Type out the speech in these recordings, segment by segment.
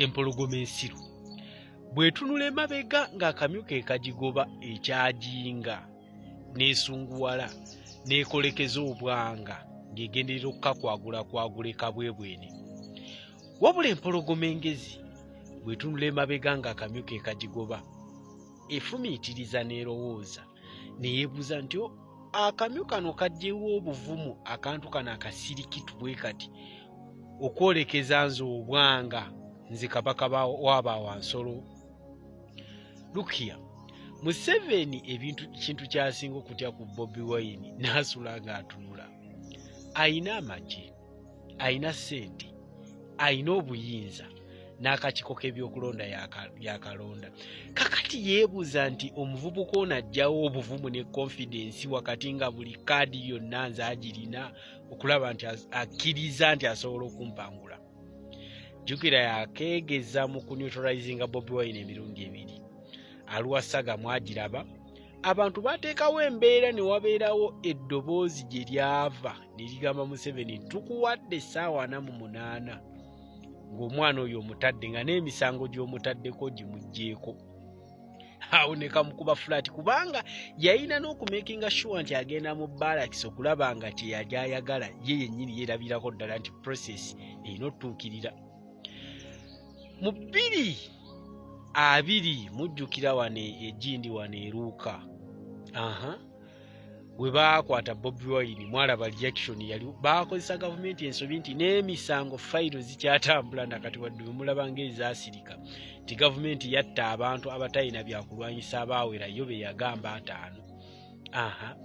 empologoma ensiru bwetunula emabega ng'akamyu ke kagigoba ekyajinga n'esunguwala n'ekolekeza obwanga ng'egenderera okukakwagula ekabwebwene. Wabula empologoma engezi bwetunula emabega ng'akamyu-ke kagigoba efumiitiriza n'erowooza neyeebuuza nti akamyu kano kaggyewo obuvumu akantu kano akasirikitu bwe kati okwolekeza nze obwanga nze kabaka w'abawansolo. Lukia Museveni kintu kyasinga okutya ku Bobi Wine n'asula ng'atunula. Ayina amagye, ayina ssente, ayina obuyinza n'akakiiko k'ebyokulonda yakalonda. Kakati yeebuuza nti omuvubuka ono ajjawo obuvumu ne confidence wakati nga buli kaadi yonna nze agirina okulaba nti akkiriza nti asobola okumpangula. Jjukira yakeegeza mu kuneutralizinga Bobi Wine emirundi ebiri. Aluwasaga mwagiraba abantu bateekawo embeera ne wabeerawo eddoboozi gye lyava ne ligamba Museveni tukuwadde essaawa 48 ng'omwana oyo omutadde nga n'emisango gy'omutaddeko gimuggyeeko. Awo ne kamukuba fulaati kubanga yalina n'okumakinga sure nti agenda mu balakisi okulaba nga kye yali ayagala ye yennyini yeerabirako ddala nti process erina otuukirira. Mu 2020 mujjukira wane egindi wane eruuka bwe baakwata Bobi Wine mwalaba reaction yali baakozesa gavumenti ensobi nti n'emisango fayiro zikyatambula nakati wadde mulaba ng'ezaasirika nti gavumenti yatta abantu abatalina byakulwanyisa abaawerayo be yagamba 5.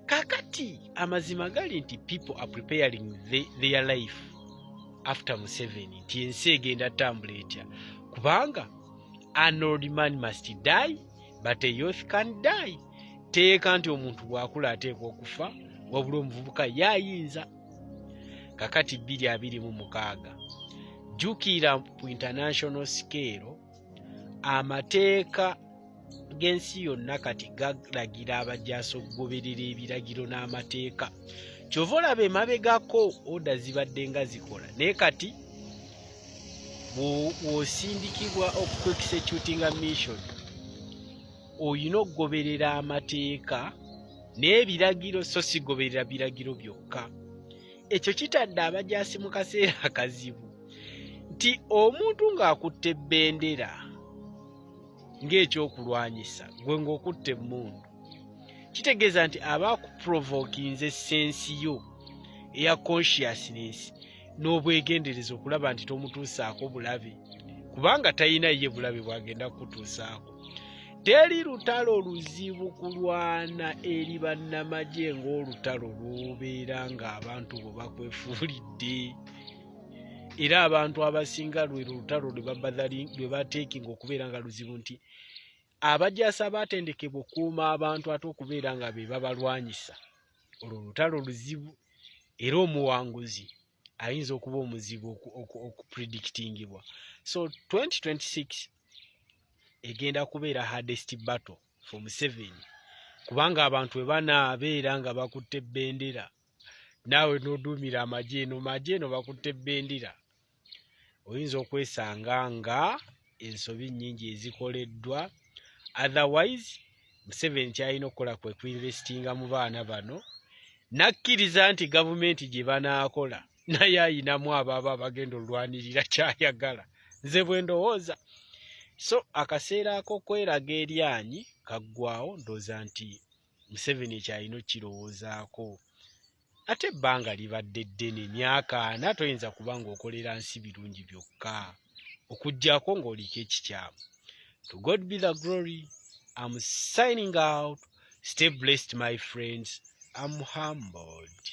Kakati amazima gali nti people are preparing their life after Museveni nti ensi egenda tambula etya kubanga an old man must die but a youth can die. Teeka nti omuntu bw'akula ateekwa okufa wabula omuvubuka yaayinza. Kakati 2026 jjukira ku international scale amateeka g'ensi yonna kati galagira abajaasi okugoberera ebiragiro n'amateeka. Kyova olaba emabegako oda zibadde nga zikola naye kati bw'osindikibwa okuexecutinga mission oyina okugoberera amateeka n'ebiragiro so si goberera biragiro byokka. Ekyo kitadde abajaasi mu kaseera akazibu nti omuntu ng'akutte bendera ng'ekyokulwanyisa gwe ng'okutte emmundu kitegeeza nti aba akuprovokinze sensi yo eya consciousness n'obwegendereza okulaba nti tomutuusaako bulabe kubanga talina ye bulabe bwagenda kukutuusaako. Teri lutalo luzibu kulwana eri bannamagye ng'olutalo lw'obeera ng'abantu bo bakwefuulidde era abantu abasinga lwe lutalo lwe bateekinga okubeera nga luzibu nti abajaasi abatendekebwa okukuuma abantu ate okubeera nga be babalwanyisa. Olwo lutalo luzibu era omuwanguzi ayinza okuba omuzibu okupredictingibwa. So 2026 egenda kubeera hardest battle for Museveni kubanga abantu bwe banaabeera nga bakutte bendera naawe n'oduumira amagye eno bakutte bendera oyinza okwesanga nga ensobi nnyingi ezikoleddwa. Otherwise Museveni kyalina okukola kwe kuinvestinga mu baana bano nakkiriza nti gavumenti gye banaakola naye ayinamu ababa abagenda olwanirira kyayagala nze bwe ndowooza. So akaseera ak'okweraga eryanyi kaggwawo ndowooza nti Museveni kyalina okirowoozaako. Ate ebbanga libadde ddene emyaka 4 toyinza kuba ng'okolera nsi birungi byokka okuggyako ng'oliko ekikyamu. To God be the glory. I'm signing out. Stay blessed my friends. I'm humbled.